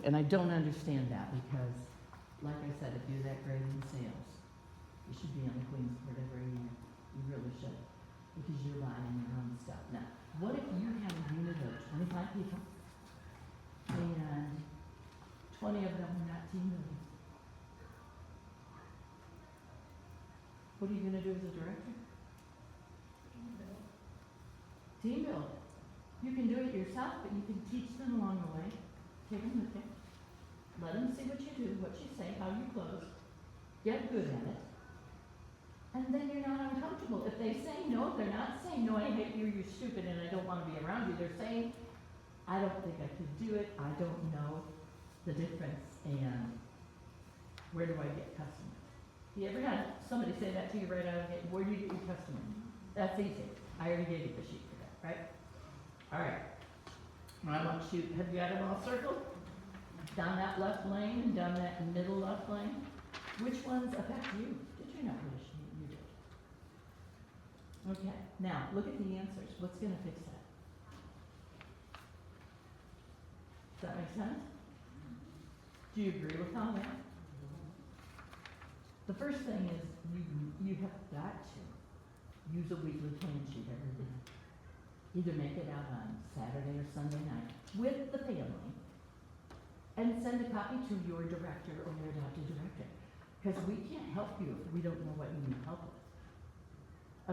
and I don't understand that because, like I said, if you're that great in sales, you should be on the Queen's Board every year. You really should, because you're buying your own stuff. Now, what if you have a unit of 25 people and 20 of them are not team builders? What are you going to do as a director? Team build. You can do it yourself, but you can teach them along the way. Take them with you. Let them see what you do, what you say, how you close. Get good at it. And then you're not uncomfortable. If they say no, they're not saying, no, I hate you, you're stupid, and I don't want to be around you. They're saying, I don't think I could do it. I don't know the difference, and where do I get customers? You ever had somebody say that to you right out of the gate? Where do you get your customers? That's easy. I already gave you the sheet for that, right? All right. I want you, have you got it all circled? Down that left lane and down that middle left lane? Which ones affect you? Did you know which you did? Okay, now look at the answers. What's going to fix that? Does that make sense? Do you agree with all that? The first thing is you have got to use a weekly plan sheet every day. Either make it out on Saturday or Sunday night with the family and send a copy to your director or your adopted director. Because we can't help you if we don't know what you need help with.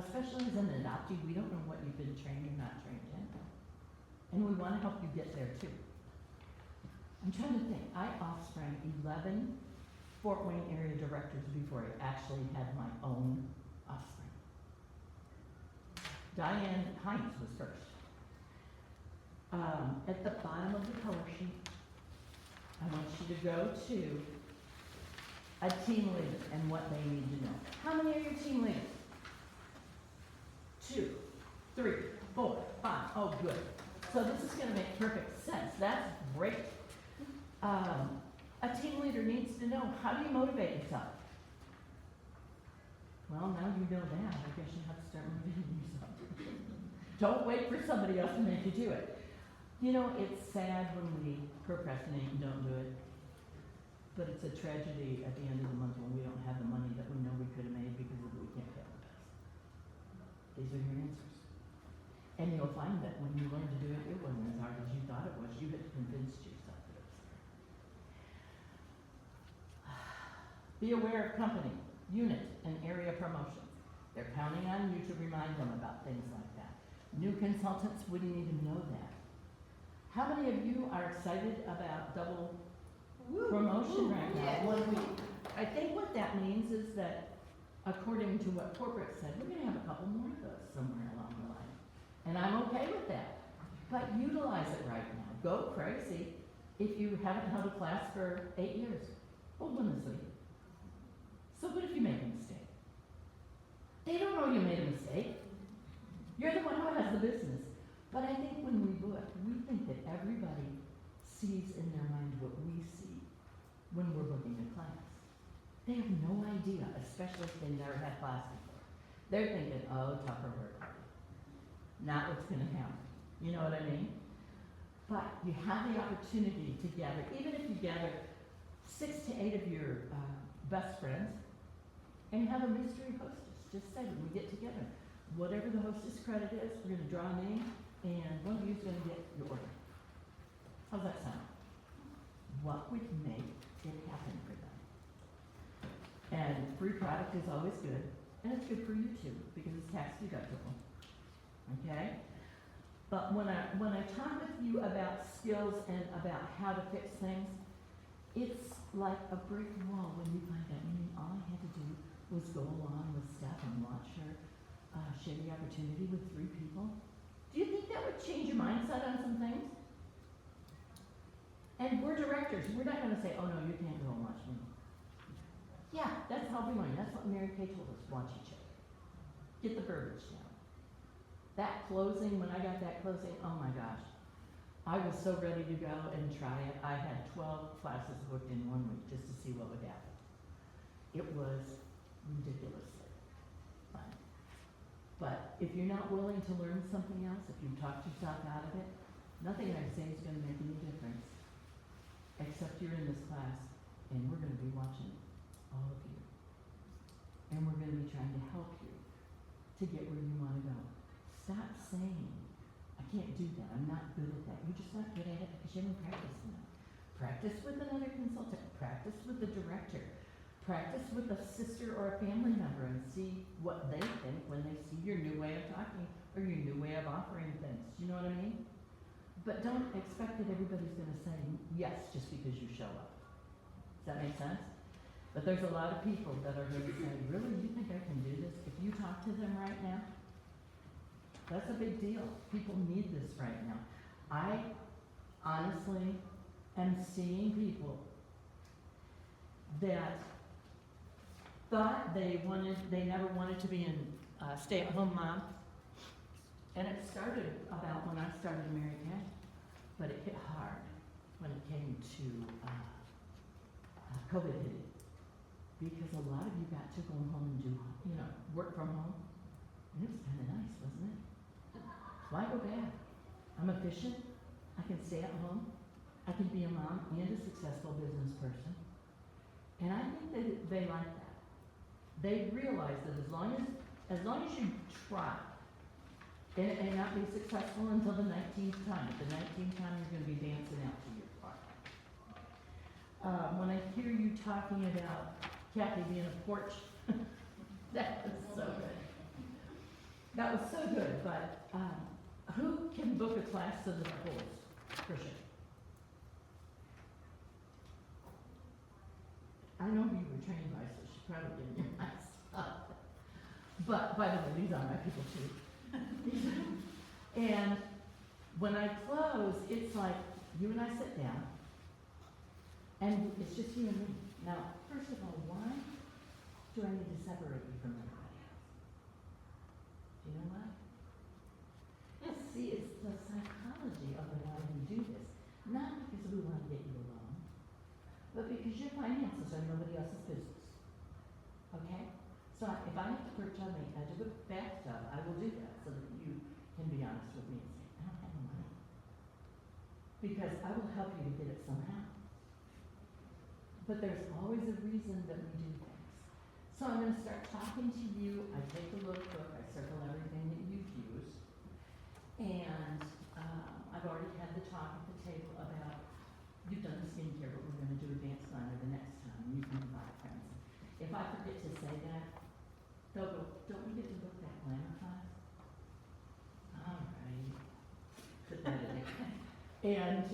Especially as an adoptee, we don't know what you've been trained or not trained in. And we want to help you get there too. I'm trying to think. I offsprang 11 Fort Wayne area directors before I actually had my own offspring. Diane Hines was first. At the bottom of the color sheet, I want you to go to a team leader and what they need to know. How many are your team leaders? 2, 3, 4, 5. Oh, good. So this is going to make perfect sense. That's great. A team leader needs to know, how do you motivate yourself? Well, now you know that. I guess you have to start motivating yourself. Don't wait for somebody else to make you do it. You know, it's sad when we procrastinate and don't do it. But it's a tragedy at the end of the month when we don't have the money that we know we could have made because we can't pay our bills. These are your answers. And you'll find that when you learn to do it, it wasn't as hard as you thought it was. You had convinced yourself that it was hard. Be aware of company, unit, and area promotions. They're counting on you to remind them about things like that. New consultants wouldn't even know that. How many of you are excited about double promotion right now? 1 week. I think what that means is that, according to what corporate said, we're going to have a couple more of those somewhere along the line. And I'm okay with that. But utilize it right now. Go crazy if you haven't held a class for 8 years. Hold one this week. So what if you make a mistake? They don't know you made a mistake. You're the one who has the business. But I think when we book, we think that everybody sees in their mind what we see when we're booking a class. They have no idea, especially if they never had class before. They're thinking, oh, tougher work party. Not what's going to happen. You know what I mean? But you have the opportunity to gather, even if you gather 6 to 8 of your best friends, and have a mystery hostess. Just say, when we get together, whatever the hostess credit is, we're going to draw a name, and one of you is going to get your order. How's that sound? What would make it happen for them? And free product is always good, and it's good for you too, because it's tax deductible. Okay? But when I talk with you about skills and about how to fix things, it's like a brick wall when you find out. I mean, all I had to do was go along with Steph and watch her share the opportunity with 3 people. Do you think that would change your mindset on some things? And we're directors. We're not going to say, oh, no, you can't go and watch me. Yeah, that's how we learn. That's what Mary Kay told us. Watch each other. Get the verbiage down. That closing, when I got that closing, oh my gosh. I was so ready to go and try it. I had 12 classes booked in 1 week just to see what would happen. It was ridiculously fun. But if you're not willing to learn something else, if you talked yourself out of it, nothing I say is going to make any difference. except you're in this class and we're gonna be watching all of you. And we're gonna be trying to help you to get where you wanna go. Stop saying, I can't do that, I'm not good at that. You're just not good at it because you haven't practiced enough. Practice with another consultant, practice with the director, practice with a sister or a family member and see what they think when they see your new way of talking or your new way of offering things. You know what I mean? But don't expect that everybody's gonna say yes just because you show up. Does that make sense? But there's a lot of people that are gonna say, really, you think I can do this? If you talk to them right now, that's a big deal. People need this right now. I honestly am seeing people that thought they never wanted to be a stay-at-home mom. And it started about when I started Mary Kay, but it hit hard when it came to COVID hitting. Because a lot of you got to go home and do, work from home. And it was kind of nice, wasn't it? Why go back? I'm efficient. I can stay at home. I can be a mom and a successful business person. And I think that they like that. They realize that as long as you try, and it may not be successful until the 19th time. At the 19th time, you're going to be dancing out to your car. When I hear you talking about Kathy being a porch, that was so good. That was so good, but who can book a class to the schools? For sure. I know who you were trained by, so she probably didn't hear my stuff. But, by the way, these are my people too. And when I close, it's like you and I sit down, and it's just you and me. Now, first of all, why do I need to separate you from everybody else? Do you know why? See, it's the psychology of why we do this. Not because we want to get you alone, but because your finances are nobody else's business. Okay? So if I have to perch on the edge of a bathtub, I will do that so that you can be honest with me and say, I don't have the money. Because I will help you to get it somehow. But there's always a reason that we do things. So I'm going to start talking to you. I take a look book, I circle everything that you've used. And I've already had the talk at the table about, you've done the skincare, but we're going to do advanced liner the next time. You can invite friends. If I forget to say that, they'll go, don't we get to book that glamour class? All right. Put that in there. And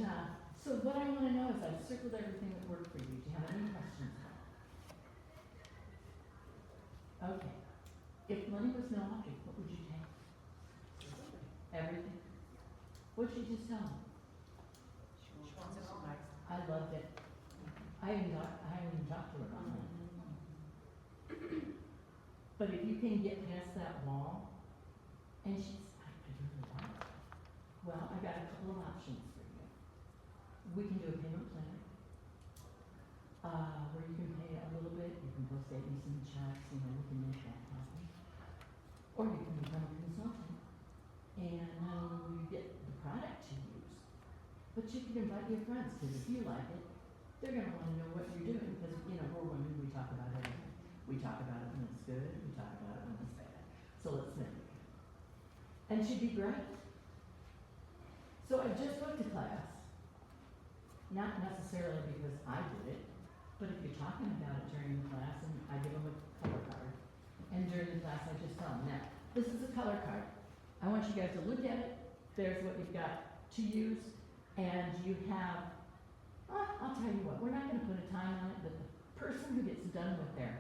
so what I want to know is I've circled everything that worked for you. Do you have any questions? Okay. If money was no object, what would you take? Everything? What'd you just tell me? She wants it all nice. I loved it. I haven't even talked to her about that. But if you can get past that wall, and she's, I really like it. Well, I got a couple of options for you. We can do a payment plan, where you can pay a little bit, you can post me some checks, we can make that happen. Or you can become a consultant, and not only will you get the product to use, but you can invite your friends, because if you like it, they're gonna wanna know what you're doing, because, we're women, we talk about everything. We talk about it when it's good, we talk about it when it's bad. So let's make it good. And she'd be great. So I just booked a class. Not necessarily because I did it, but if you're talking about it during the class, and I give them a color card, and during the class I just tell them, now, this is a color card. I want you guys to look at it, there's what you've got to use, and you have, I'll tell you what, we're not gonna put a time on it, but the person who gets done with their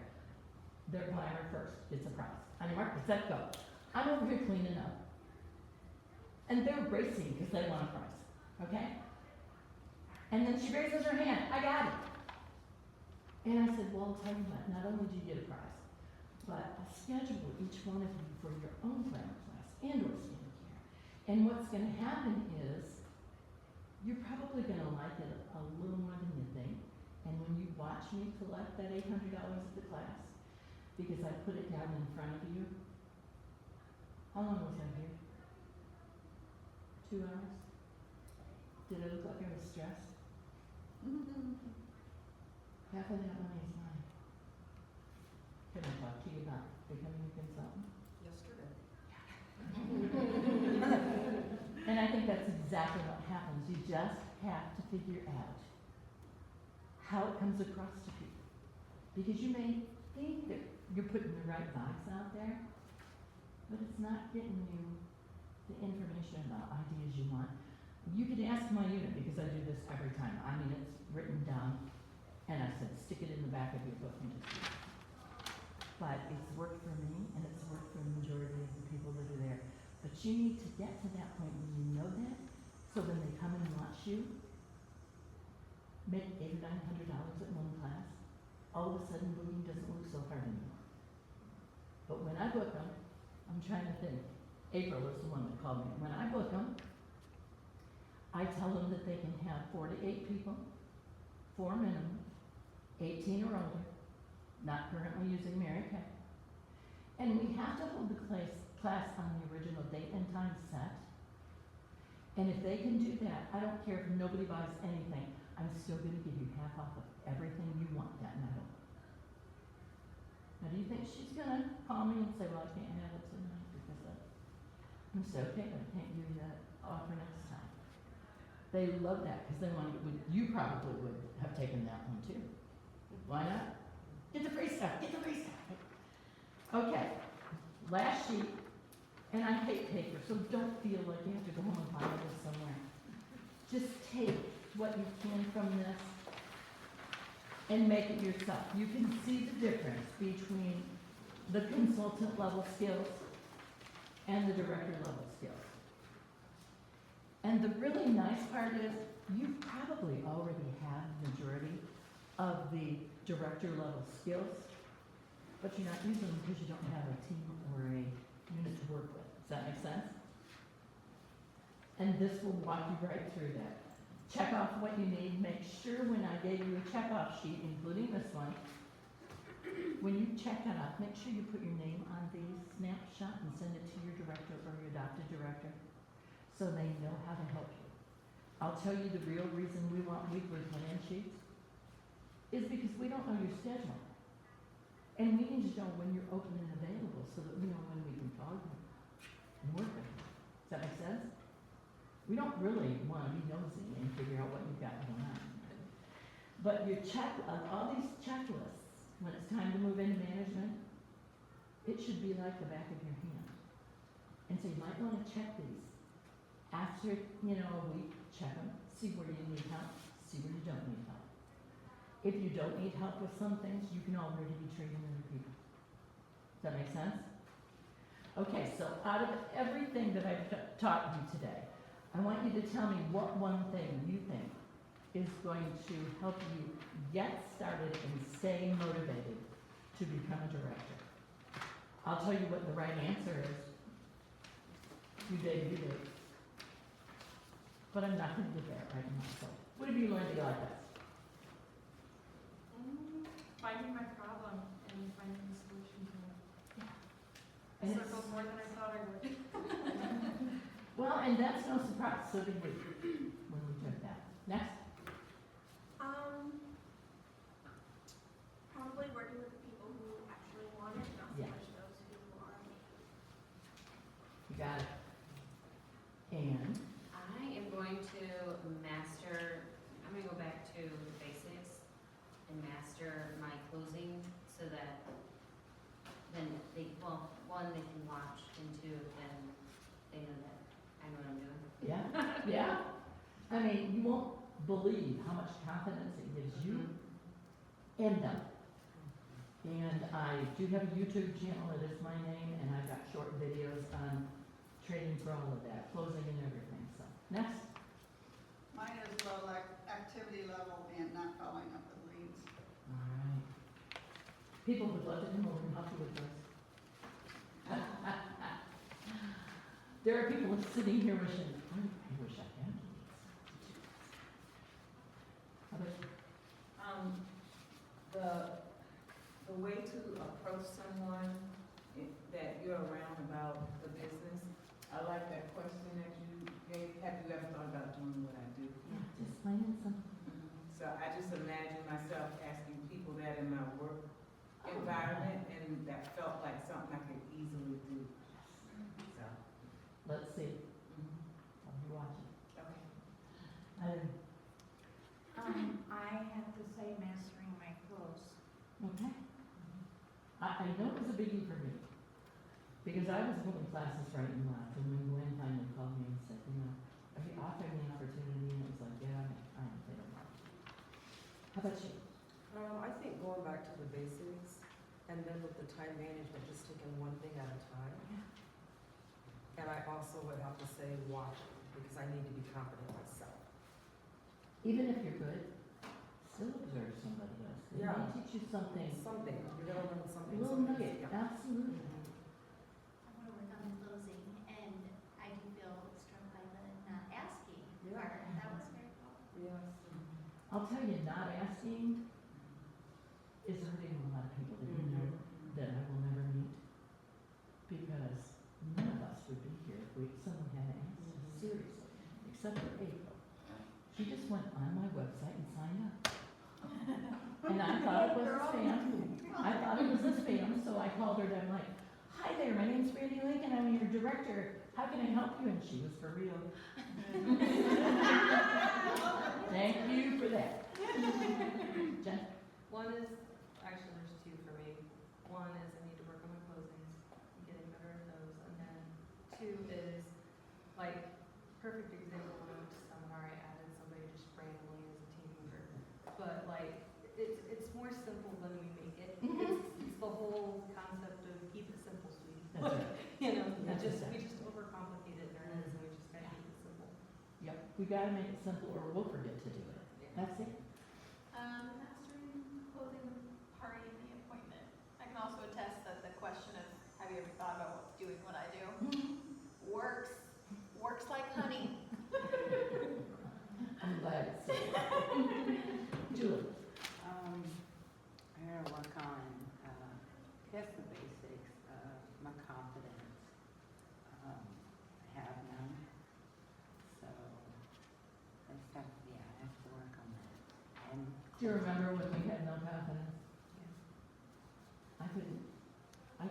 glamour first gets a prize. On your mark, get set, go. I'm over here cleaning up. And they're racing because they want a prize, okay? And then she raises her hand, I got it. And I said, well, I'll tell you what, not only do you get a prize, but I'll schedule each one of you for your own glamour class and or skincare. And what's gonna happen is, you're probably gonna like it a little more than you think. And when you watch me collect that $800 at the class, because I put it down in front of you, how long was I here? 2 hours? Did it look like I was stressed? Half of that money is mine. Can I talk to you about becoming a consultant? Yesterday. And I think that's exactly what happens. You just have to figure out how it comes across to people. Because you may think that you're putting the right box out there, but it's not getting you the information about ideas you want. You could ask my unit, because I do this every time. I mean, it's written down, and I said, stick it in the back of your book and just read it. But it's worked for me, and it's worked for the majority of the people that are there. But you need to get to that point when you know that, so when they come and watch you, make $800 or $900 at one class, all of a sudden booking doesn't look so hard anymore. But when I book them, I'm trying to think, April is the one that called me. When I book them, I tell them that they can have 4 to 8 people, 4 minimum, 18 or older, not currently using Mary Kay. And we have to hold the class on the original date and time set. And if they can do that, I don't care if nobody buys anything, I'm still gonna give you half off of everything you want that night. Now, do you think she's gonna call me and say, well, I can't have it tonight because of, I'm so okay, but I can't give you that offer next time. They love that, because they want, you probably would have taken that one too. Why not? Get the free stuff, get the free stuff. Okay, last sheet, and I hate paper, so don't feel like you have to go home and find this somewhere. Just take what you can from this and make it yourself. You can see the difference between the consultant level skills and the director level skills. And the really nice part is, you probably already have the majority of the director level skills, but you're not using them because you don't have a team or a unit to work with. Does that make sense? And this will walk you right through that. Check off what you need. Make sure when I gave you a check-off sheet, including this one, when you check that off, make sure you put your name on the snapshot and send it to your director or your adopted director, so they know how to help you. I'll tell you the real reason we want weekly plan sheets is because we don't know your schedule. And we need to know when you're open and available so that we know when we can call you and work with you. Does that make sense? We don't really want to be nosy and figure out what you've got going on. But your all these checklists, when it's time to move into management, it should be like the back of your hand. And so you might want to check these. After, a week, check them, see where you need help, see where you don't need help. If you don't need help with some things, you can already be training other people. Does that make sense? Okay, so out of everything that I've taught you today, I want you to tell me what one thing you think is going to help you get started and stay motivated to become a director. I'll tell you what the right answer is. You did. But I'm not going to do that right now. So, what have you learned to like us? Finding my problem and finding the solution to it. And it's- Circled more than I thought I would. Well, and that's no surprise. So did we when we took that. Next. Probably working with the people who actually want it, not so Yeah. much those who are. You got it. And I am going to I'm gonna go back to the basics and master my closing so that then they can watch, and two, then they know that I know what I'm doing. yeah. I mean, you won't believe how much confidence it gives you and them. And I do have a YouTube channel, it is my name, and I've got short videos on training for all of that, closing and everything, so. Next. Mine is low activity level and not following up with leads. All right. People would love to come over and help you with this. There are people sitting here wishing, I wish I had leads. How about you? The way to approach someone that you're around about the business, I like that question that you gave. Have you ever thought about doing what I do? Yeah, just plain and simple. So I just imagine myself asking work environment, and that felt like something I could easily do. So, Let's see, mhm. I'll be watching. Okay. I have to say mastering my clothes. Okay. I know it was a biggie for me, because I was holding classes right and left, and when Gwen finally called me and said, you know, are you offering the opportunity, and it was like, yeah, I am, they don't want it. How about you? I think going back to the basics, and then with the time management, just taking one thing at a time. And I also would have to say watching, because I need to be confident myself. Even if you're good, still observe somebody else. They Yeah. may teach you something, Something, you're gonna learn a something. little nugget, Yeah. absolutely. I want to work on closing, and I do feel struck by the not asking Yeah. part. That was very cool. Yes. I'll tell you, not asking is hurting a lot of people that you know that I will never meet, because none of us would be here if someone had asked, seriously, except for April. She just went on my website and signed up. And I thought it was a spam. I thought it was a spam, so I called her and I'm like, hi there, my name's Randy Lincoln, I'm your director. How can I help you? And she was for real. Thank you for that. Jen? One is, actually there's two for me. One is I need to work on my closings, I'm getting better at those. And then two is, like, perfect example, when I went to seminar, I added somebody just randomly as a team member. But like, it's more simple than we make it. It's the whole concept of keep it simple, sweetie. That's right. You know, That's we just overcomplicate it, there it is, and we just gotta keep it simple. Yep, we gotta make it simple or we'll forget to do it. That's it. Mastering clothing party in the appointment. I can also attest that the question of, have you ever thought about doing what I do? Works like honey. I'm glad it's safe. Julie? I gotta work on, just the basics of my confidence. I have none. So, that's something, yeah, I have to work on that. And Do you remember when we had no confidence? I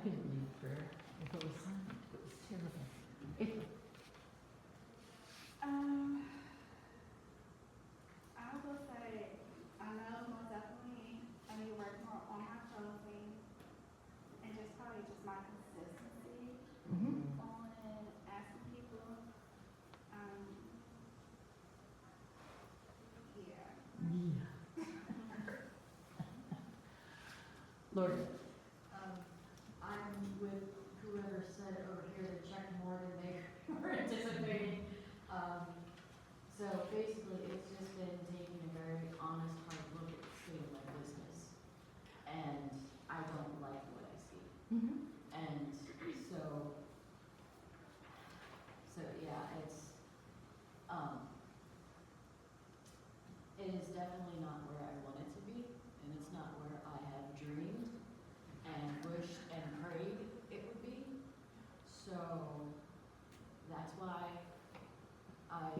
couldn't lead prayer if it was silent. It was terrible. I will say, I know most definitely I need to work more on my closing and just probably just my consistency Mhm. on asking people. Yeah. Yeah. Lord, I'm with whoever said over here to check more than they were anticipating. So basically, it's just been taking a very honest, hard look at the state of my business. And I don't like what I see. Mhm. And so yeah, it is definitely not where I want it to be, and it's not where I have dreamed and wished and prayed it would be. So that's why I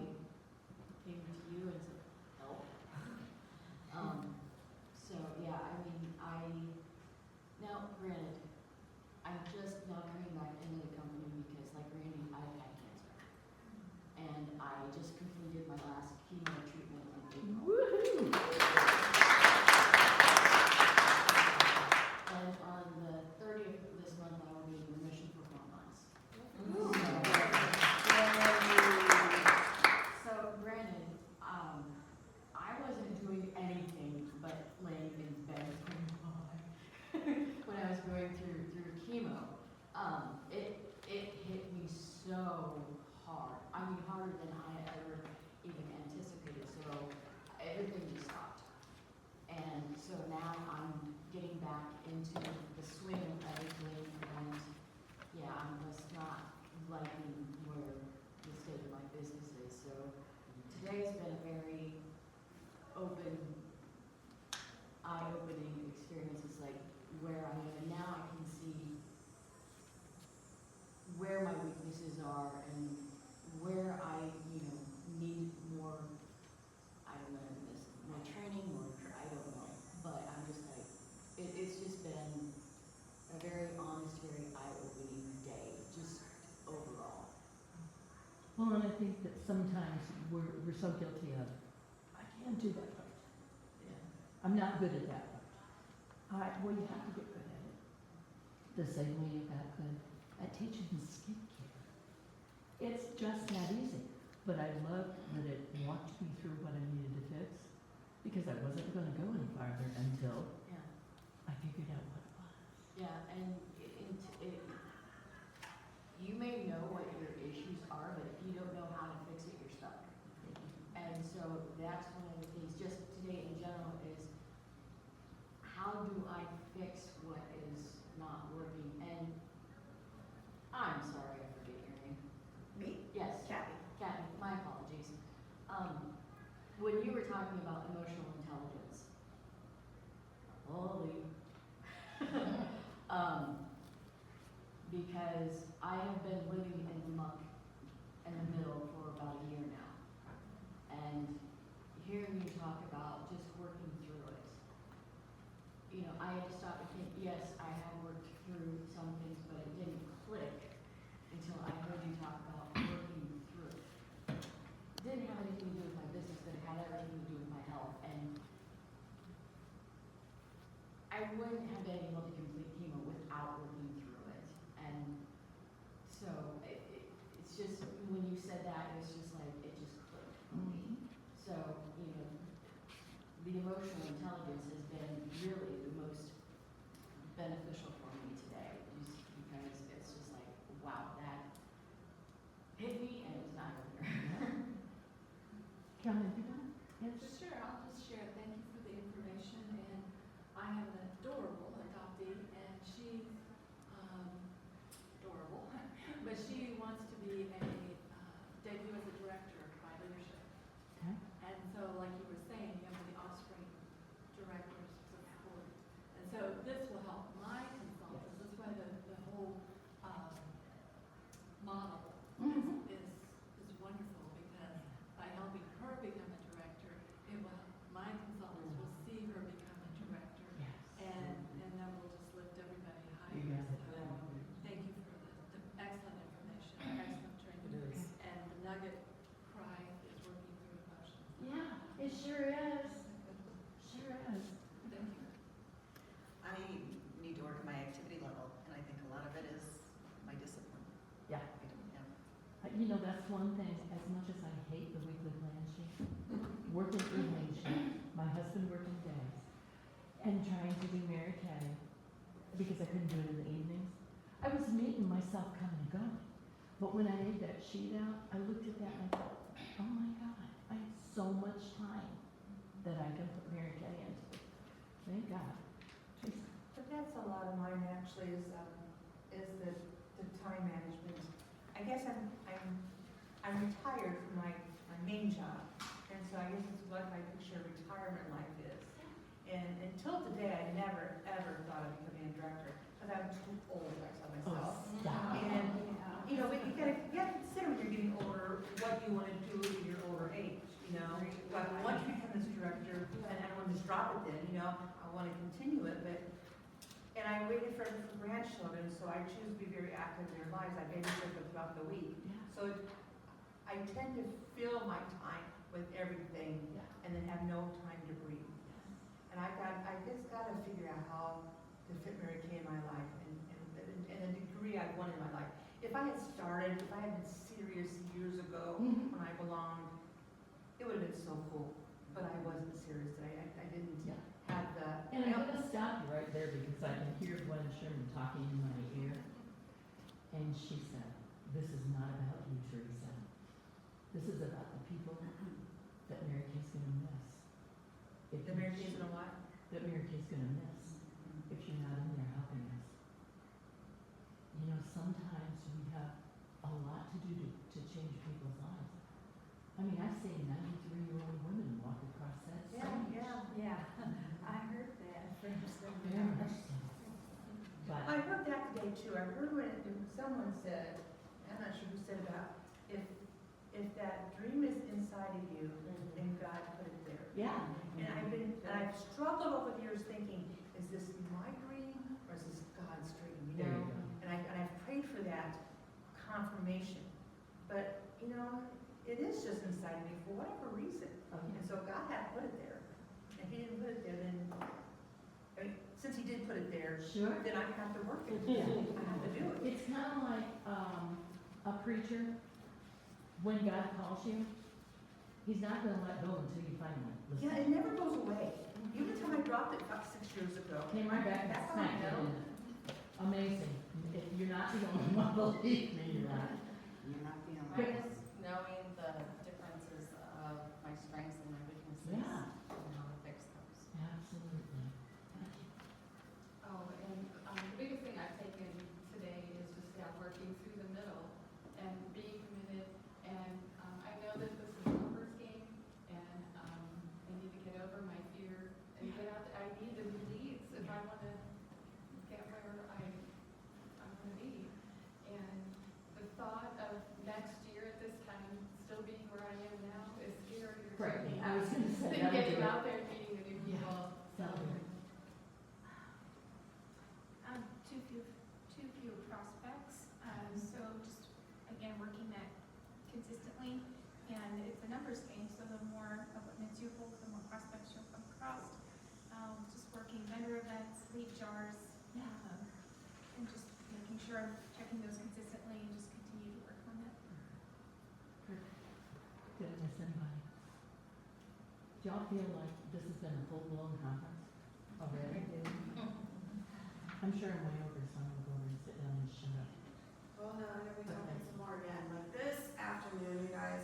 came to you and said, help. So yeah, I mean, now granted, I'm just now coming back into the company because like Randy, I've had cancer. And I just completed my last chemo treatment in April. Woohoo! And on the 30th of this month, I will be in remission for 4 months. So granted, I wasn't doing anything but laying in bed going, why? When I was going through chemo. It hit me so hard. I mean, harder than I ever even anticipated. So everything just stopped. And so now I'm getting back into the swing of everything, and yeah, I'm just not liking where the state of my business is. So today has been a very eye-opening experience. It's like where I am, and now I can see where my weaknesses are and where I, need more, I don't know, more training, I don't know, but I'm just like, it sometimes we're so guilty of, I can't do that part. Yeah. I'm not good at that part. Well, you have to get good at it. The same way you got good at teaching skincare. It's just that easy. But I loved that it walked me through what I needed to fix, because I wasn't gonna go any farther until Yeah. I figured out what it was. Yeah, and you may know what your issues are, but if you don't know how to fix it, you're stuck. And so that's one of the things, just today in general, is how do I fix what is not working? And I'm sorry, I forget your name. Me? Yes. Kathy. Kathy, my apologies. When you were talking about emotional intelligence, holy. Because I have been living in the muck in the middle for about a year now. And hearing you talk about just working through it, you know, I had to stop and think, yes, I have worked through some things, but it didn't click until I heard you talk about working through it. Didn't have anything to do with my business, but it had everything to do with my health. And I wouldn't have been able to complete chemo without working through it. And so it's just, when you said that, it's just like, it just clicked for me. So, you know, the emotional intelligence has been really the most beneficial for me today, just because it's just like, wow, that hit me and it's not over there. Kelly, you want to answer? Sure, I'll just share. Thank you for the information. And I have an adorable adoptee, and she's adorable, but she wants to be a debut as a director by leadership. Okay. And so, like you were saying, you have the offspring directors support. And so this will help my consultants. That's why the whole model is wonderful, because by helping her become a director, it will help my consultants will see her become a director, Yes. and then we'll just lift everybody higher. You got it. So, thank you for the excellent information, excellent training. It is. And the nugget prize is working through emotions. Yeah, it sure is. Sure is. Thank you. I need to work on my activity level, and I think a lot of it is my discipline. Yeah. I don't have. You know, that's one thing, as much as I hate the weekly plan sheet, working evening shift, my husband working days, and trying to do Mary Kay, because I couldn't do it in the evenings, I was meeting myself coming and going. But when I laid that sheet out, I looked at that and I thought, oh my God, I have so much time that I can put Mary Kay into. Thank God. Teresa? But that's a lot of mine actually, is the time management. I guess I'm retired from my main job, and so I guess it's what my picture of retirement life is. And until today, I never, ever thought of becoming a director, because I'm too old, I tell myself. Stop. And, you know, but you gotta consider when you're getting older, what you wanna do in your older age, you know? But once you become this director, and I don't wanna just drop it then, you know, I wanna continue it, but, and I waited for grandchildren, so I choose to be very active in their lives. I babysit them throughout the week. Yeah. So I tend to fill my time with everything Yeah. and then have no time to breathe. And I just gotta figure out how to fit Mary Kay in my life and the degree I want in my life. If I had been serious years ago Mhm. when I belonged, it would have been so cool. But I wasn't serious. I didn't Yeah. have the. And I'm gonna stop you right there because I can hear Gwen Sherman talking in my ear. And she said, this is not about you, Teresa. This is about the people that Mary Kay's gonna miss. If The Mary Kay's gonna what? That Mary Kay's gonna miss if you're not in there helping us. You know, sometimes we have a lot to do to change people's lives. I mean, I've seen 93-year-old women walk across that stage. Yeah, I heard that from Very much so. But, I heard that today too. I heard when someone said, I'm not sure who said about, if that dream is inside of you, then God put it there. yeah. And I've struggled over the years thinking, is this my dream or is this God's dream, you There know? you go. And I've prayed for that confirmation. But, you know, it is just inside me for whatever reason. Okay. And so God had put it there. And he didn't put it there, then, I mean, since he did put it there, Sure. then I have to work it. Yeah. I have to do it. It's kind of like, a preacher, when God calls you, he's not gonna let go until you finally listen. Yeah, it never goes away. Even the time I dropped it about 6 years ago. Came right back and That's how I smacked it know. in. Amazing. If you're not the only one, believe me, you're not. You're not the only Quick. one. Knowing the differences of my strengths and my weaknesses. Yeah. And how to fix those. Absolutely. Oh, and, the biggest thing I've taken today is just, working through the middle and being committed. And, I know that this is a numbers game and, I need to get over my fear and get out, I need the leads if I wanna get where I wanna be. And the thought of next year at this time, still being where I am now is scarier to Right, me. I was gonna say, Than that would getting do it. out there and meeting the new Yeah. people. Celebrate. Too few prospects, so just, again, working that consistently, and it's a numbers game, so the more appointments you hold, the more prospects you'll come across. Just working vendor events, lead jars, and just making sure I'm checking those consistently and just continue to work on that. Did I miss anybody? Do y'all feel like this has been a full-blown conference already? I'm sure I'm way over, so I'm gonna go over and sit down and shut up. Well, no, I know we talked Okay. some more again, but this afternoon, you guys,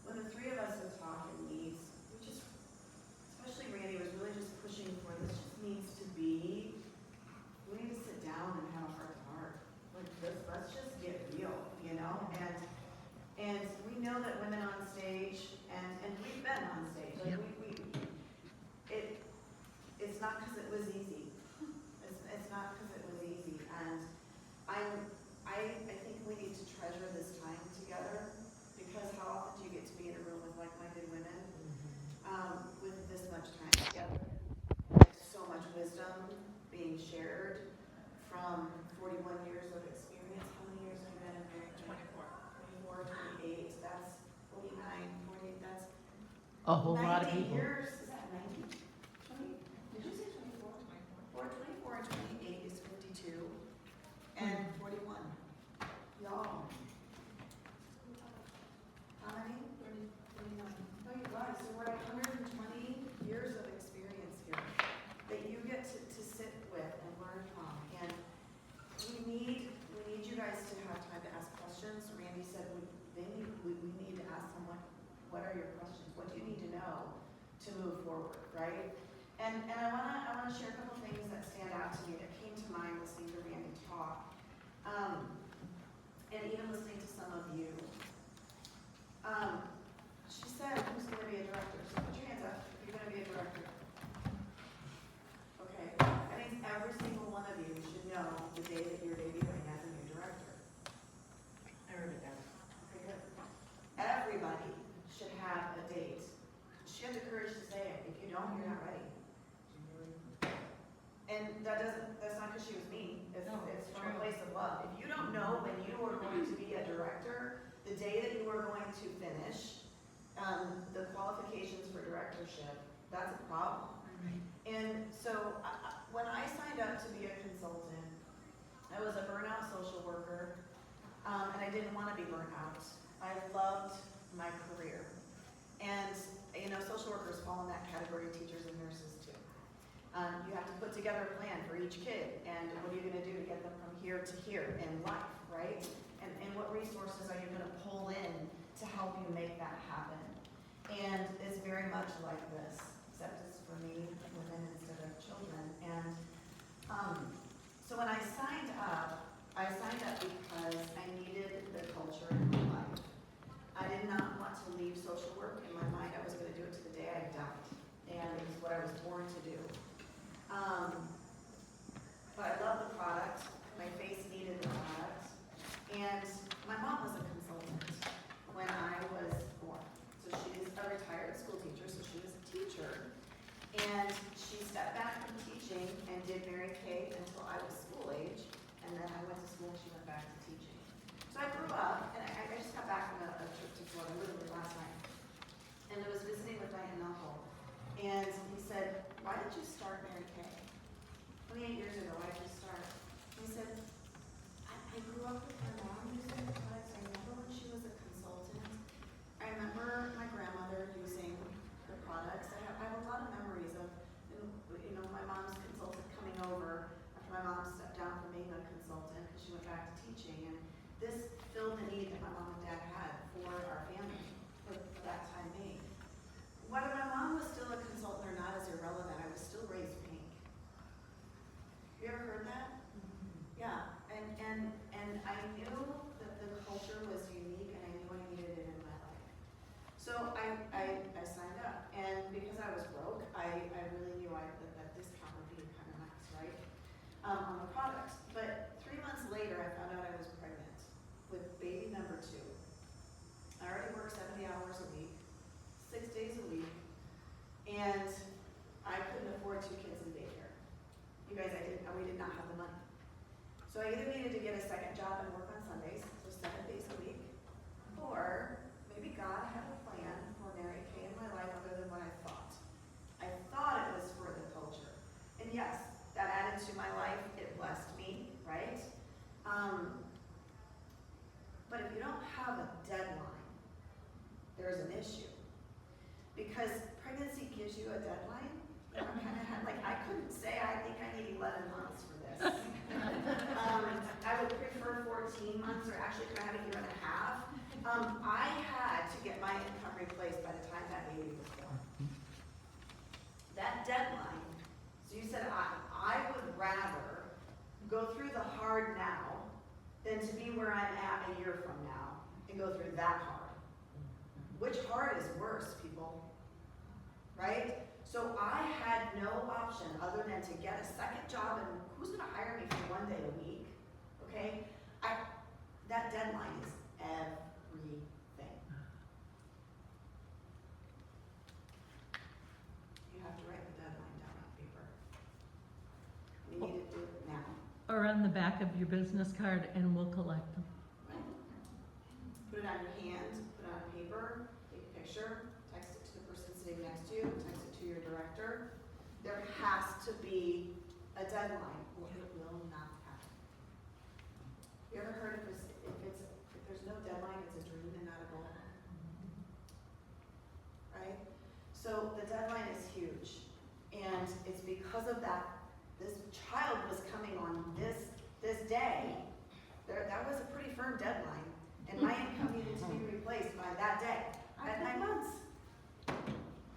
when the three of us are talking needs, we just, especially Randy was really just pushing for this just needs to be, we need to sit down and have a heart to heart. Like, let's just get real, you know? And we know that women on stage, and we've been on stage, like, it's not because it was easy. It's not because it was easy, and I think we need to treasure this time together, because how often do you get to be in a room with like-minded women, with this much time together? So much wisdom being shared from 41 years of experience. How many years have you been in marriage? 24, 28, that's 49, 48, that's A whole lot of 90 people. years, is that 90? 20, did you say 24? 24 and 28 is 52, and 41. Y'all. How many? 39. No, you guys, so we're at 120 years of experience here that you get to sit with and learn from. And we need you guys to have time to ask questions. Randy said we need to ask someone, what are your questions? What do you need to know to move forward, right? And I wanna share a couple things that stand out to me that came to mind listening to Randy talk. And even listening to some of you. She said, who's gonna be a director? So put your hands up if you're gonna be a director. Okay, that means every single one of you should know the day that you're debuting as a new director. I wrote it down. Okay, good. Everybody should have a date. She had the courage to say it. If you don't, you're not ready. And that's not because she was mean. It's from a place of love. If you don't know when you are going to be a director, the day that you are going to finish, the qualifications for directorship, that's a problem. And so when I signed up to be a consultant, I was a burnout social worker, and I didn't want to be burnt out. I loved my career. And, social workers fall in that category, teachers and nurses too. You have to put together a plan for each kid, and what are you gonna do to get them from here to here in life, right? And what resources are you gonna pull in to help you make that happen? And it's very much like this, except it's for me, women instead of children. And so when I signed up because I needed the culture in my life. I did not want to leave social work. In my mind, I was going to do it to the day I died, and it was what I was born to do. But I love the product. My face needed the product, and my mom was a consultant when I was born. So she's a retired school teacher, so she was a teacher, and she stepped back from teaching and did Mary Kay until I was school age, and then I went to school and she went back to teaching. So So I grew up, and I just got back from a trip to Florida, literally last night. And I was visiting with my aunt and uncle. And he said, why did you start Mary Kay? 28 years ago, why did you start? And he said, I grew up with my mom using the products. I remember when she was a consultant. I remember my grandmother using her products. I have a lot of memories of, you know, my mom's consultant coming over after my mom stepped down from being a consultant because she went back to teaching. And this filled the need that my mom and dad had for our family for that time being. Whether my mom was still a consultant or not is irrelevant. I was still raised pink. You ever heard that? Yeah, and I knew that the culture was unique and I knew I needed it in my life. So I signed up, and because I was broke, I really knew that discount would be kind of nice, right? On the product. But 3 months later, I found out I was pregnant with baby number 2. I already work 70 hours a week, 6 days a week, and I couldn't afford 2 kids in daycare. You guys, we did not have the money. So I either needed to get a second job and work on Sundays, so 7 days a week, or maybe God had a plan for Mary Kay in my life other than what I thought. I thought it was for the culture. And yes, that added to my life, it blessed me, right? But if you don't have a deadline, there's an issue. Because pregnancy gives you a deadline. And I kind of had, like, I couldn't say I think I need 11 months for this. I would prefer 14 months, or actually can I have a year and a half? I had to get my income replaced by the time that baby was born. That deadline, so you said I would rather go through the hard now than to be where I'm at a year from now and go through that hard. Which hard is worse, people? Right? So I had no option other than to get a second job, and who's gonna hire me for 1 day a week? Okay? That deadline is everything. You have to write the deadline down on paper. You need to do it now. Or on the back of your business card, and we'll collect them. Right? Put it on your hand, put it on paper, take a picture, text it to the person sitting next to you, text it to your director. There has to be a deadline, or it will not happen. You ever heard if there's no deadline, it's a dream and not a goal? Right? So the deadline is huge, and it's because of that. This child was coming on this day. That was a pretty firm deadline, and my income needed to be replaced by that day. I had 9 months.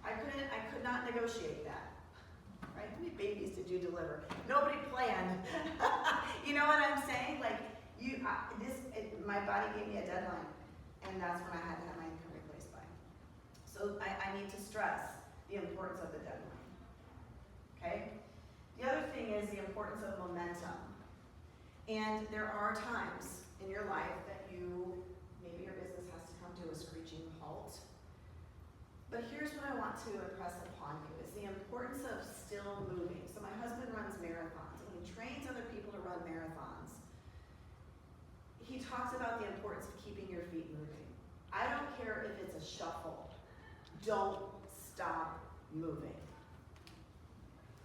I could not negotiate that. Right? How many babies did you deliver? Nobody planned. You know what I'm saying? Like my body gave me a deadline, and that's when I had to have my income replaced by. So I need to stress the importance of the deadline. Okay? The other thing is the importance of momentum. And there are times in your life that maybe your business has to come to a screeching halt. But here's what I want to impress upon you, is the importance of still moving. So my husband runs marathons, and he trains other people to run marathons. He talks about the importance of keeping your feet moving. I don't care if it's a shuffle. Don't stop moving.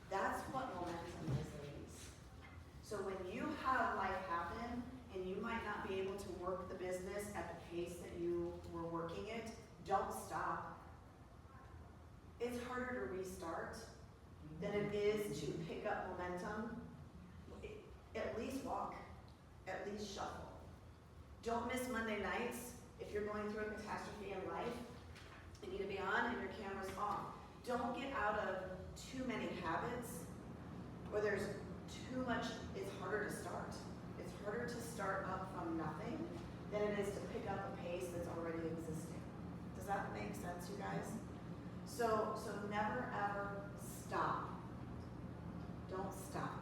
That's what momentum is, ladies. So when you have life happen, and you might not be able to work the business at the pace that you were working it, don't stop. It's harder to restart than it is to pick up momentum. At least walk, at least shuffle. Don't miss Monday nights if you're going through a catastrophe in life. You need to be on and your camera's off. Don't get out of too many habits where there's too much. It's harder to start. It's harder to start up from nothing than it is to pick up a pace that's already existing. Does that make sense, you guys? So never ever stop. Don't stop.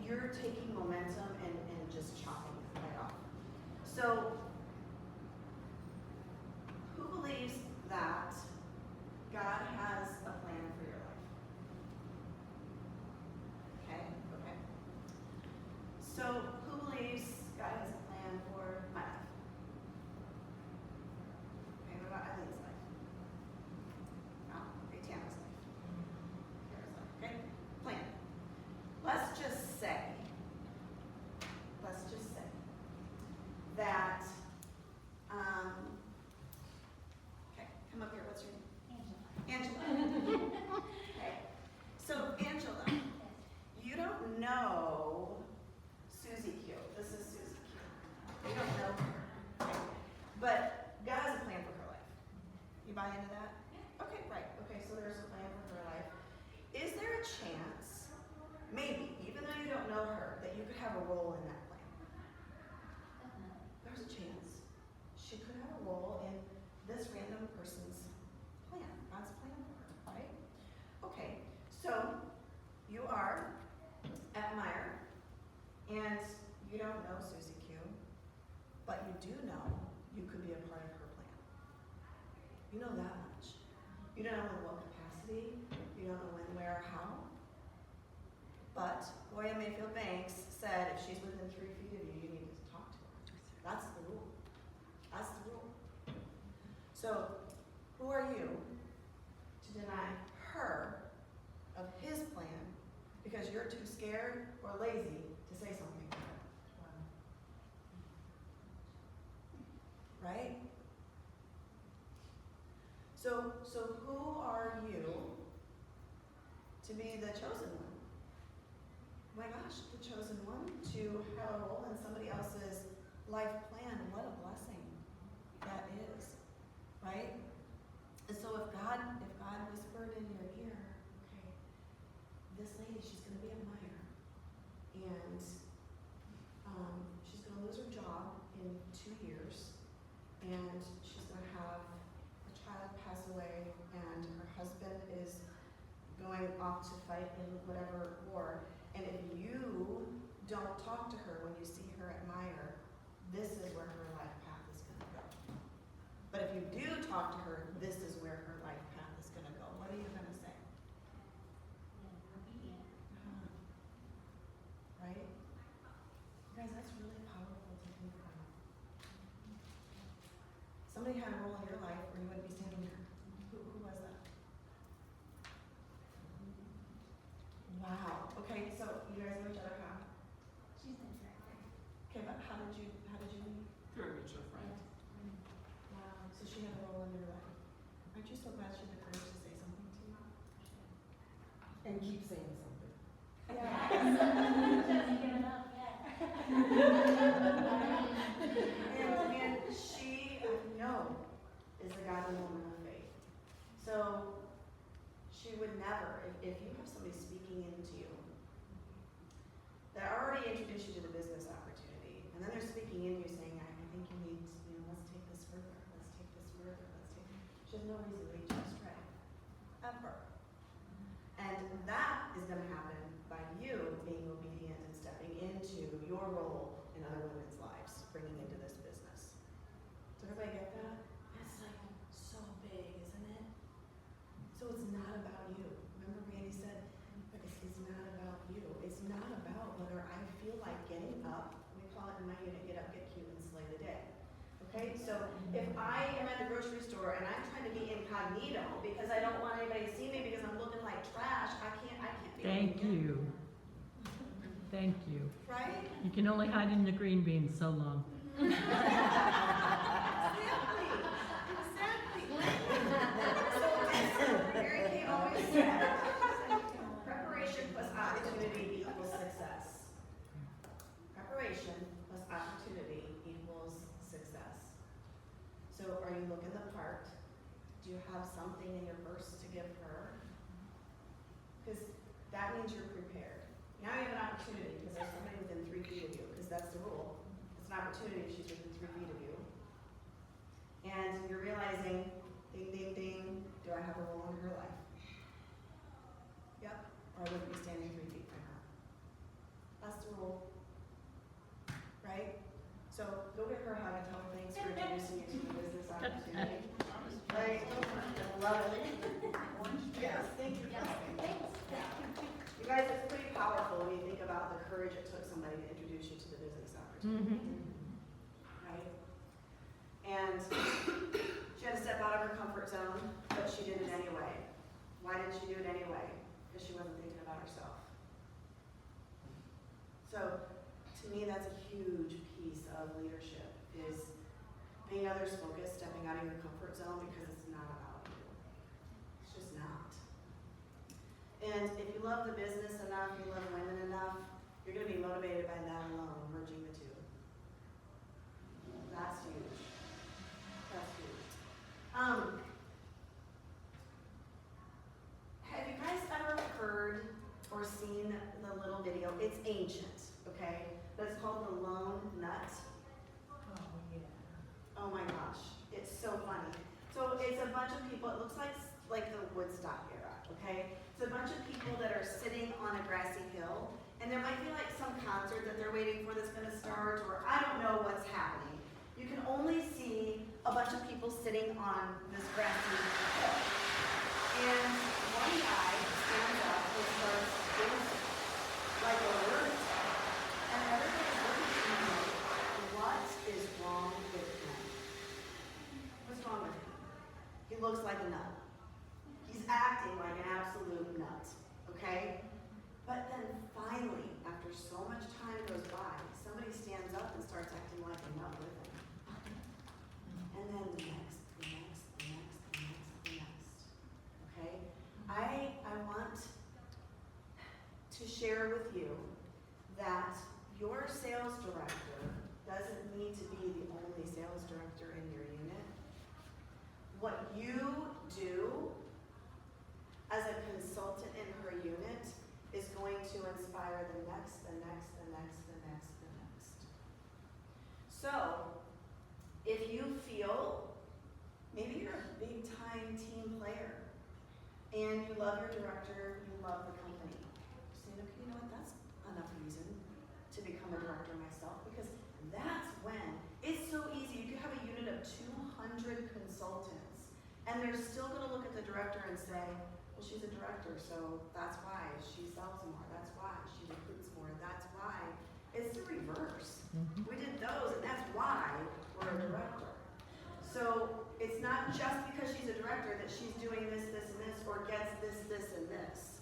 You're taking momentum and just chopping it right off. So who believes that God has a plan for your life? Okay. So who believes God has a plan for my life? have a role in that plan. There's a chance she could have a role in this random person's plan, God's plan for her, right? Okay, so you are at Meyer, and you don't know Susie Q, but you do know you could be a part of her plan. You know that much. You don't know in what capacity, you don't know when, where, or how. But Goya Mayfield Banks said if she's within 3 feet of you, you need to talk to her. That's the rule. That's the rule. So, who are you to deny her of his plan because you're too scared or lazy to say something to her? Right? So who are you to be the chosen one? Oh my gosh, the chosen one to have a role in somebody else's life plan. What a blessing that is, right? And so if God whispered in your ear, okay, this lady, she's going to be at Meyer, and she's going to lose her job in 2 years, and she's going to have a child pass away, and her husband is going off to fight in whatever war. And if you don't talk to her when you see her at Meyer, this is where her life path is going to go. But if you do talk to her, this is where her life path is going to go. What are you going to say? Right? Guys, that's really powerful to think about. Somebody had a role in your life where you wouldn't be standing here. Who was that? Wow. Okay, so you guys know each other how? She's the director. Okay, but how did you meet? Through a mutual friend. Wow. So she had a role in your life. Aren't you so glad she had the courage to say something to you? And keep saying something. Yeah. Doesn't give it up yet. And she, I know, is a godly woman of faith. So she would never, if you have somebody speaking into you, that already introduced you to the business opportunity, and then they're speaking in you saying, I think you need, let's take this further, she has no reason to lead you astray. Ever. And that is going to happen by you being obedient and stepping into your role in other women's lives, bringing into this business. Does everybody get that? It's like so big, isn't it? So it's not about you. Remember Randy said, it's not about you. It's not about whether I feel like getting up. We call it in my unit, get up, get cute, and slay the day. Okay, so if I am at the grocery store and I'm trying to be incognito because I don't want anybody to see me because I'm looking like trash, I can't be. Thank you. Thank you. Right? You can only hide in the green beans so long. Exactly. So Mary Kay always said, preparation plus opportunity equals success. Preparation plus opportunity equals success. So are you looking the part? Do you have something in your purse to give her? Because that means you're prepared. Now you have an opportunity because there's somebody within 3 feet of you, because that's the rule. It's an opportunity if she's within 3 feet of you. And you're realizing, ding, ding, ding, do I have a role in her life? Yep, or I wouldn't be standing 3 feet from her. That's the rule. Right? So go give her a hug and tell her thanks for introducing you to the business opportunity. Right? I love it. Yes, thank you. You guys, it's pretty powerful when you think about the courage it took somebody to introduce you to the business opportunity. Right? And she had to step out of her comfort zone, but she did it anyway. Why did she do it anyway? Because she wasn't thinking about herself. So, to me, that's a huge piece of leadership, is being others focused, stepping out of your comfort zone, because it's not about you. It's just not. And if you love the business enough, you love women enough, you're going to be motivated by that alone, merging the two. That's huge. That's huge. Have you guys ever heard or seen the little video? It's ancient. okay? But it's called the Lone Nut. Oh, yeah. Oh my gosh, it's so funny. So it's a bunch of people, it looks like the Woodstock era, okay? It's a bunch of people that are sitting on a grassy hill, and there might be like some concert that they're waiting for that's gonna start, or I don't know what's happening. You can only see a bunch of people sitting on this grassy hill. And one guy stands up and starts dancing like a lunatic. And everybody's looking at him like, what is wrong with him? What's wrong with him? He looks like a nut. He's acting like an absolute nut, okay? But then finally, after so much time goes by, somebody stands up and starts acting like a nut with him. And then the next, okay? I want to share with you that your sales director doesn't need to be the only sales director in your unit. What you do as a consultant in her unit is going to inspire the next. So, if you feel, maybe you're a big time team player, and you love your director, you love the company, you're saying, okay, you know what, that's enough reason to become a director myself, because that's when, it's so easy, you could have a unit of 200 consultants, and they're still gonna look at the director and say, well, she's a director, so that's why she sells more, that's why she recruits more, that's why. It's the reverse. We did those, and that's why we're a director. So it's not just because she's a director that she's doing this, and this, or gets this, and this.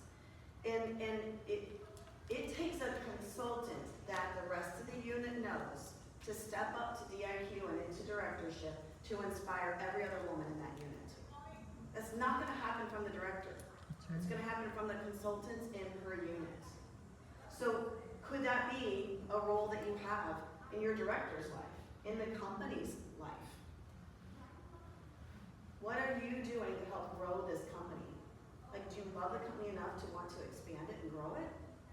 And it takes a consultant that the rest of the unit knows to step up to DIQ and into directorship to inspire every other woman in that unit. That's not gonna happen from the director. It's gonna happen from the consultants in her unit. So could that be a role that you have in your director's life, in the company's life? What are you doing to help grow this company? Like, do you love the company enough to want to expand it and grow it?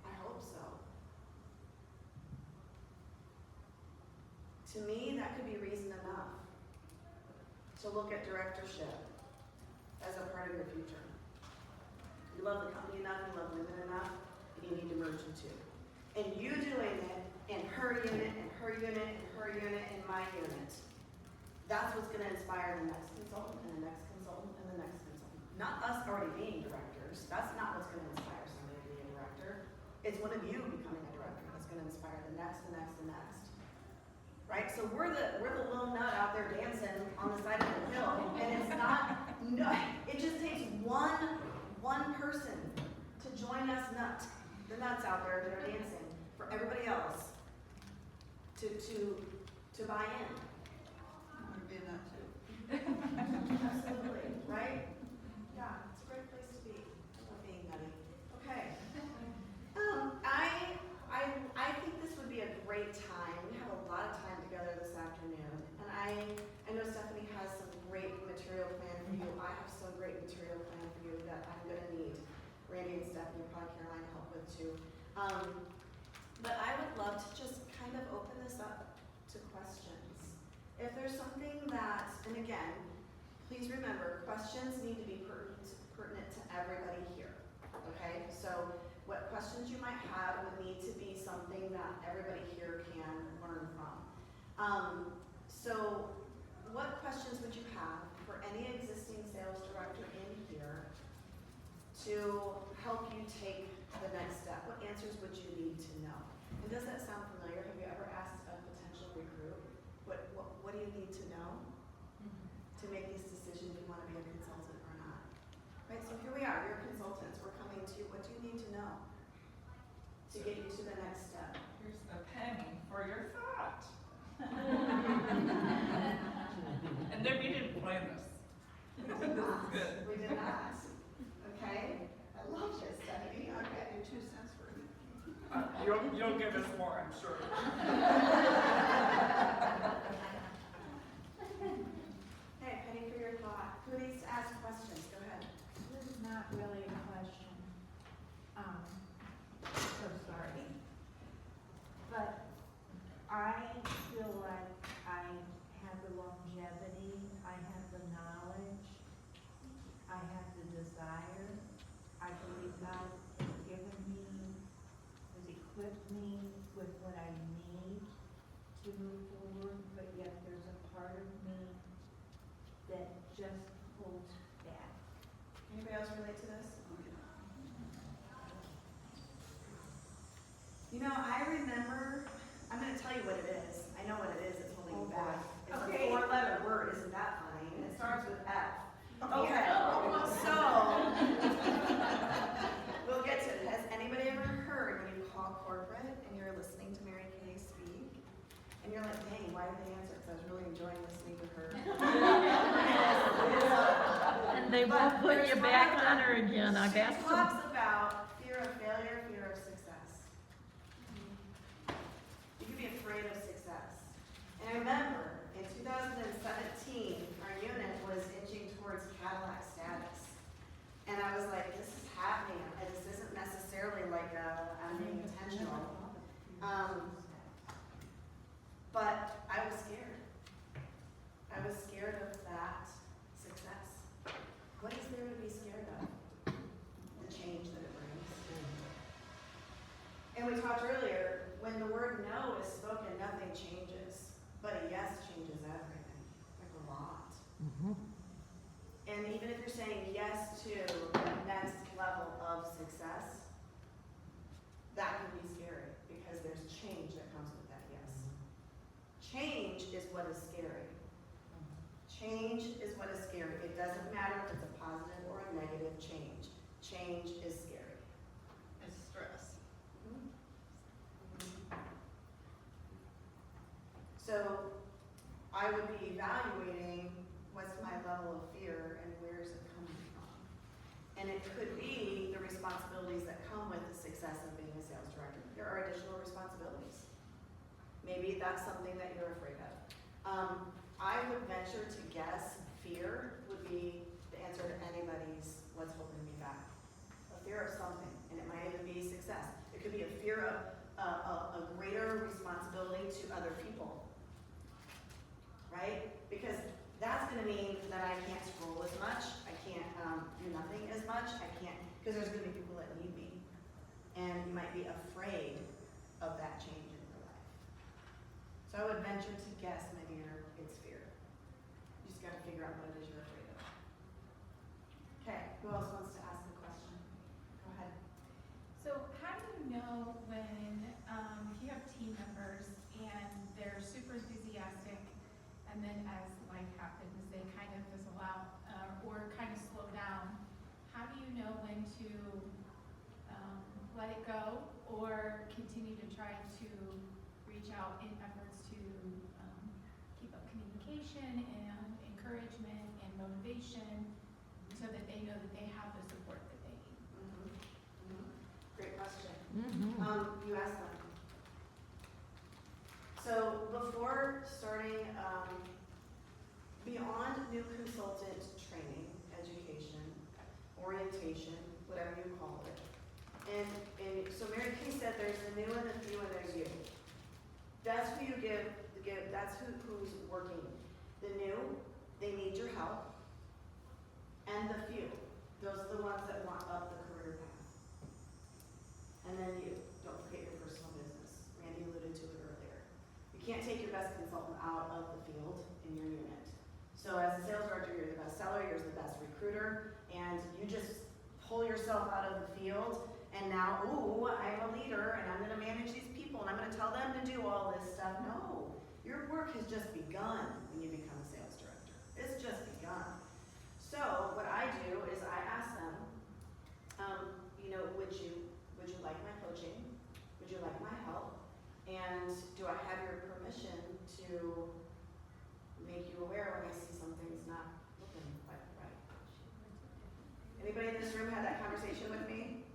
I hope so. To me, that could be reason enough to look at directorship as a part of your future. You love the company enough, you love women enough, and you need to merge the two. And you doing it in her unit, and her unit, and her unit, and my unit, that's what's gonna inspire the next consultant, and the next consultant, and the next consultant. Not us already being directors, that's not what's gonna inspire somebody to be a director. It's one of you becoming a director that's gonna inspire the next, the next, the next. Right, so we're the lone nut out there dancing on the side of the hill, and it's not, no, it just takes one person to join us the nuts out there that are dancing, for everybody else to buy in. I want to be a nut too. Absolutely, right? Yeah, it's a great place to be. I love being nutty. Okay. I think this would be a great time. We have a lot of time together this afternoon, and I know Stephanie has some great material planned for you. I have some great material planned for you that I'm gonna need Randy and Stephanie, probably Caroline, to help with too. But I would love to just kind of open this up to questions. If there's something that, and again, please remember, questions need to be pertinent to everybody here, okay? So what questions you might have would need to be something that everybody here can learn from. So what questions would you have for any existing sales director in here to help you take the next step? What answers would you need to know? And does that sound familiar? Have you ever asked a potential recruit, what do you need to know to make these decisions? You want to be a consultant or not? Right, so here we are, you're consultants. We're coming to you. What do you need to know to get you to the next step? Here's the penny for your thought. And then we didn't plan this. We did not. We did not. Okay? I love this, Stephanie. Okay. Your 2 cents worth. You'll give us more, I'm sure. Hey, Penny, for your thought. Who needs to ask questions? Go ahead. This is not really a question. So sorry. You know, I remember, I'm gonna tell you what it is. I know what it is that's holding you back. It's Okay. a 4-letter word, isn't that funny? And it starts with F. Okay. So, we'll get to it. Has anybody ever heard when you call corporate and you're listening to Mary Kay speak? And you're like, dang, why did they answer? Because I was really enjoying listening to her. And they won't But put there's you one back other- on her again, I've She asked them. talks about fear of failure, fear of success. You can be afraid of success. And I remember in 2017, our unit was inching towards Cadillac status. And I was like, this is happening. And this isn't necessarily like I'm being intentional. But I was scared. I was scared of that success. What is there to be scared of? The change that it brings. And we talked earlier, when the word no is spoken, nothing changes. But a yes changes everything, like a lot. And even if you're saying yes to the next level of success, that can be scary because there's change that comes with that yes. Change is what is scary. Change is what is scary. It doesn't matter if it's a positive or a negative change. Change is scary. It's stress. So I would be evaluating what's my level of fear and where is it coming from. And it could be the responsibilities that come with the success of being a sales director. There are additional responsibilities. Maybe that's something that you're afraid of. I would venture to guess fear would be the answer to anybody's what's holding me back. A fear of something, and it might even be success. It could be a fear of a greater responsibility to other people, right? Because that's gonna mean that I can't scroll as much, I can't do nothing as much, I can't, because there's gonna be people that need me. And you might be afraid of that change in your life. So I would venture to guess, my dear, it's fear. You just gotta figure out what it is you're afraid of. Okay, who else wants to ask a question? Go ahead. So how do you know when, if you have team members and they're super enthusiastic, and then as life happens, they kind of fizzle out, or kind of slow down, how do you know when to let it go, or continue to try to reach out in efforts to keep up communication and encouragement and motivation, so that they know that they have the support that they need? Great question. You asked them. So before starting, beyond new consultant training, education, orientation, whatever you call it. And so Mary Kay said there's the new and the few and there's you. That's who you give, that's who's working. The new, they need your help. And the few, those are the ones that want up the career path. And then you, don't forget your personal business. Randy alluded to it earlier. You can't take your best consultant out of the field in your unit. So as a sales director, you're the best seller, you're the best recruiter, and you just pull yourself out of the field, and now, ooh, I'm a leader, and I'm gonna manage these people, and I'm gonna tell them to do all this stuff. No, your work has just begun when you become a sales director. It's just begun. So what I do is I ask them, would you like my coaching? Would you like my help? And do I have your permission to make you aware when I see something's not looking quite right? Anybody in this room had that conversation with me?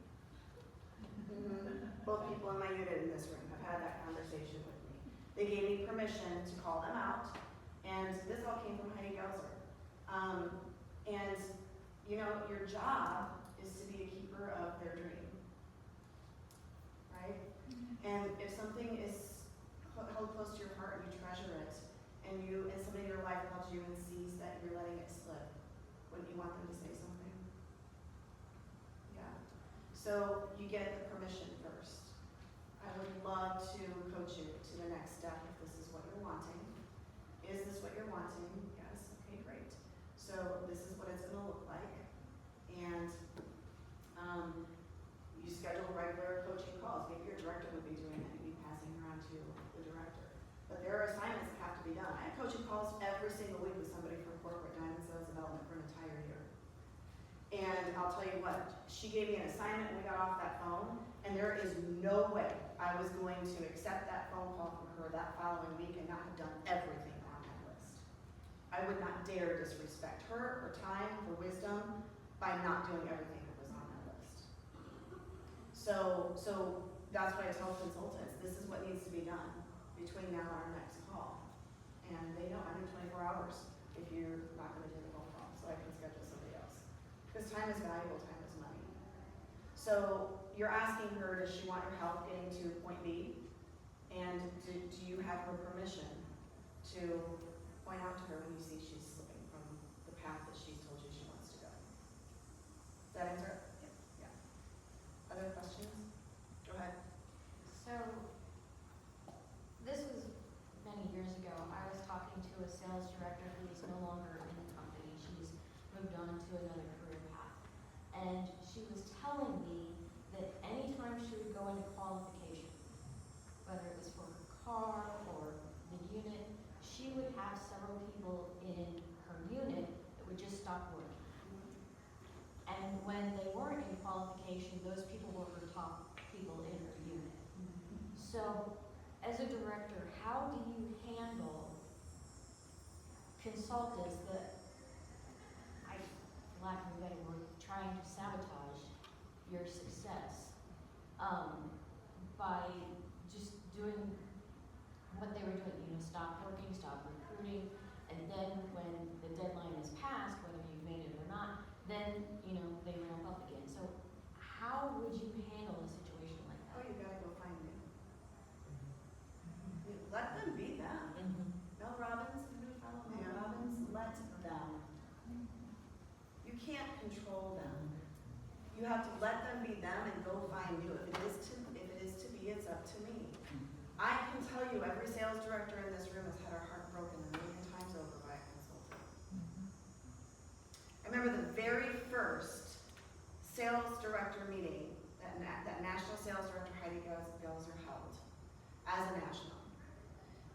Both people in my unit in this room have had that conversation with me. They gave me permission to call them out, and this all came from Heidi Gelser. And your job is to be a keeper of their dream, right? And if something is held close to your heart and you treasure it, and somebody in your life loves you and sees that you're letting it slip, wouldn't you want them to say something? Yeah. So you get the permission first. I would love to coach you to the next step if this is what you're wanting. Is this what you're wanting? Yes. Okay, great. So this is what it's going to look like. And you schedule regular coaching calls. Maybe your director would be doing I'll tell you what, she gave me an assignment when we got off that phone, and there is no way I was going to accept that phone call from her that following week and not have done everything on that list. I would not dare disrespect her, her time, her wisdom, by not doing everything that was on that list. So that's what I tell consultants, this is what needs to be done between now and our next call. And they know I need 24 hours if you're not gonna do the phone call, so I can schedule somebody else. Because time is valuable, time is money. So you're asking her, does she want your help getting to point B? And do you have her permission to point out to her when you see she's slipping from the path that she's told you she wants to go? Does that answer it? Yeah. Other questions? Go ahead. So, this was many years ago. I was talking to a sales director who is no longer in the company. She's moved on to another career path. And she was telling me that anytime she would go into qualification, whether it was for her car or the unit, she would have several people in her unit that would just stop working. And when they weren't in qualification, those people were her top people in her unit. So, as a director, how do you handle consultants that, I, for lack of a better word, trying to sabotage your success by just doing what they were doing, stop working, stop recruiting, and then when the deadline is passed, whether you've made it or not, then, they ramp up again. So how would you handle a situation like Oh, that? you gotta go find me. Let them be them. Mel Robbins, who do we follow? Mel Robbins, let them. You can't control them. You have to let them be them and go find you. If it is to be, it's up to me. I can tell you, every sales director in this room has had our heart broken a million times over by a consultant. I remember the very first sales director meeting that National Sales Director Heidi Gelser held as a national.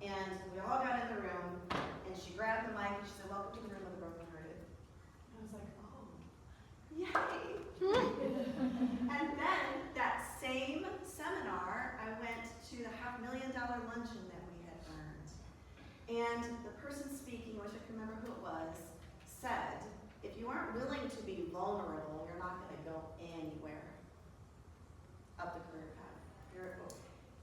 And we all got in the room, and she grabbed the mic and she said, "Welcome to the room of the brokenhearted." And I was like, oh, yay! And then that same seminar, I went to the $500,000 luncheon that we had earned. And the person speaking, I wish I could remember who it was, said, if you aren't willing to be vulnerable, you're not going to go anywhere up the career path.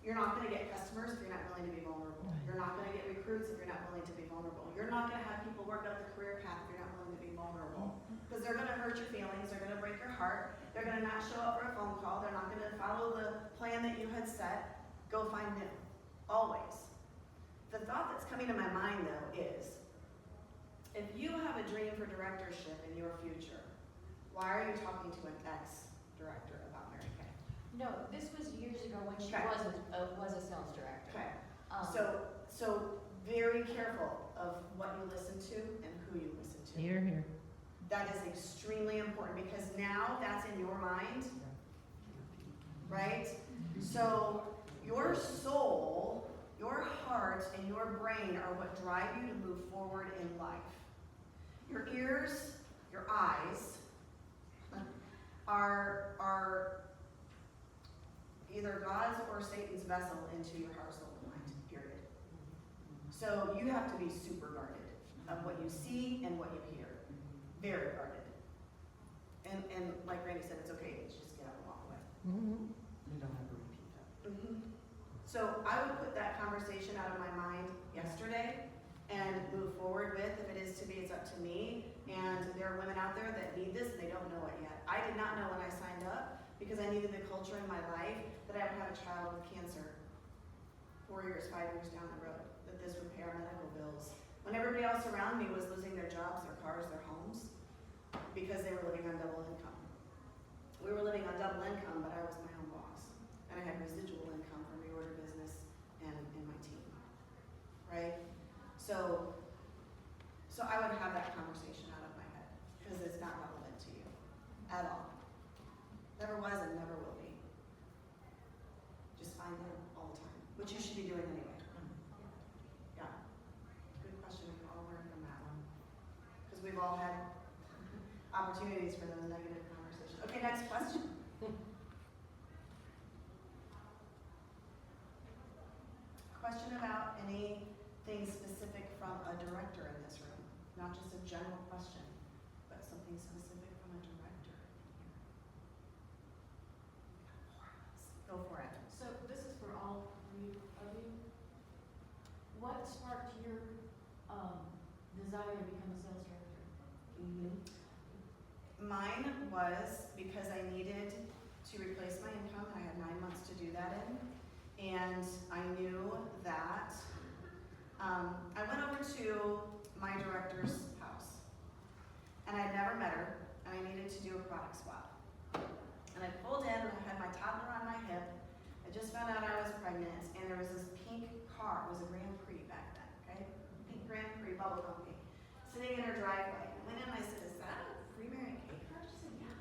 You're not going to get customers if you're not willing to be vulnerable. You're not going to get recruits if you're not willing to be vulnerable. You're not going to have people work up the career path if you're not willing to be vulnerable. Because they're going to hurt your feelings, they're going to break your heart, they're going to not show up for a phone call, they're not going to follow the plan that you had set. Go find new. Always. The thought that's coming to my mind, though, is if you have a dream for directorship in your future, why are you talking to an ex-director about Mary Kay? No, this was years ago when she Okay. was a sales director. Okay. Um, So very careful of what you listen to and who you listen to. Here. That is extremely important because now that's in your mind, right? So your soul, your heart, and your brain are what drive you to move forward in life. Your ears, your eyes are either God's or Satan's vessel into your heart, soul, and mind, period. So you have to be super guarded of what you see and what you hear. Very guarded. And like Randy said, it's okay to just get up and walk away. You don't have to repeat that. So I would put that conversation out of my mind yesterday and move forward with, if it is to be, it's up to me. And there are women out there that need this and they don't know it yet. I did not know when I signed up because I needed the culture in my life that I would have a child with cancer 4 years, 5 years down the road, that this would pay our medical bills. When everybody else around me was losing their jobs, their cars, their homes, because they were living on double income. We were living on double income, but I was my own boss. And I had residual income from reorder business and my team, right? So I would have that conversation out of my head, because it's not relevant to you at all. Never was and never will be. Just find them all the time, which you should be doing anyway. Yeah. Good question. We can all learn from that one. Because we've all had opportunities for those negative conversations. Okay, next question. Question about anything specific from a director in this room, not just a general question, but something specific from a director. Go for it. So this is for all three of you. What sparked your desire to become a sales director? Mine was because I needed to replace my income. I had 9 months to do that in. And I knew that, I went over to my director's house. And I'd never met her, and I needed to do a product swap. And I pulled in, and I had my toddler on my hip. I just found out I was pregnant, and there was this pink car. It was a Grand Prix back then, okay? Pink Grand Prix, bubblegum pink, sitting in her driveway. I went in and I said, is that a free Mary Kay car? She said, yeah.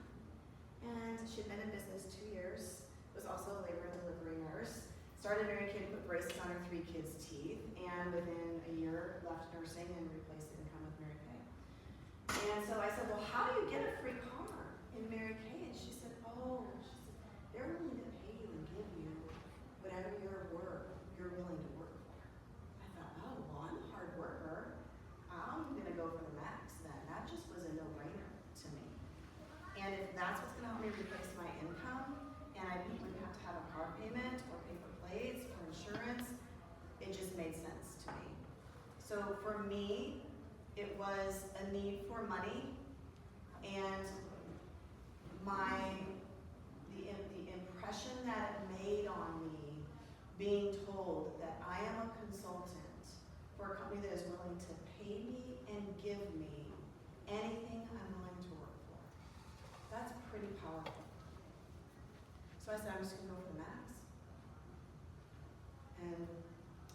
And she'd been in business 2 years, was also a labor and delivery nurse. Started Mary Kay to put braces on her 3 kids' teeth, and within a year left nursing and replaced income with Mary Kay. And so I said, well, how do you get a free car in Mary Kay? And she said, they're willing to pay you and give you whatever you're willing to work for. I thought, oh, well, I'm a hard worker. I'm gonna go for the max then. That just was a no-brainer to me. And if that's what's gonna help me replace my income, and I wouldn't have to have a car payment or pay for plates or insurance, it just made sense to me. So for me, it was a need for money, and the impression that it made on me, being told that I am a consultant for a company that is willing to pay me and give me anything I'm willing to work for. That's pretty powerful. So I said, I'm just gonna go for the max. And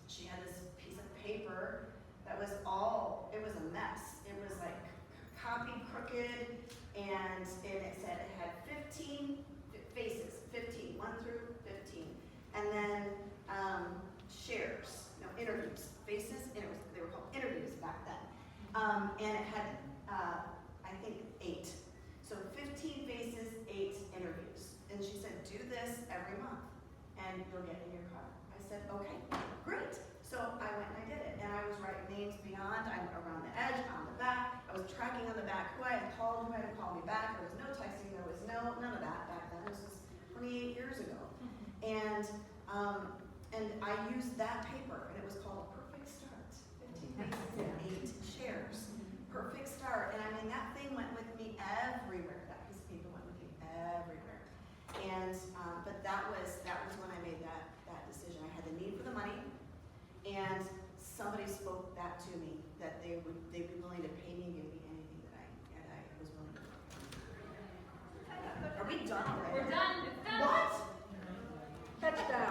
she had this piece of paper that was it was a mess. It was like copied crooked, and it said it had 15 faces, 15, 1 through 15. And then interviews, faces, interviews. They were called interviews back then. And it had, I think, 8. So 15 faces, 8 interviews. And she said, do this every month, and you'll get in your car. I said, okay, great. So I went and I did it, and I was writing names beyond, I'm around the edge, on the back. I was tracking on the back who I had called, who hadn't called me back. There was no texting, there was none of that back then. This was 28 years ago. And I used that paper, and it was called Perfect Start. 15 faces and 8 shares. Perfect Start. And I mean, that thing went with me everywhere. That piece of paper went with me everywhere. And, but that was when I made that decision. I had the need for the money, and somebody spoke that to me, that they'd be willing to pay me and give me anything that I was willing to work for. Are we done already? We're done, it's done. What? Touchdown.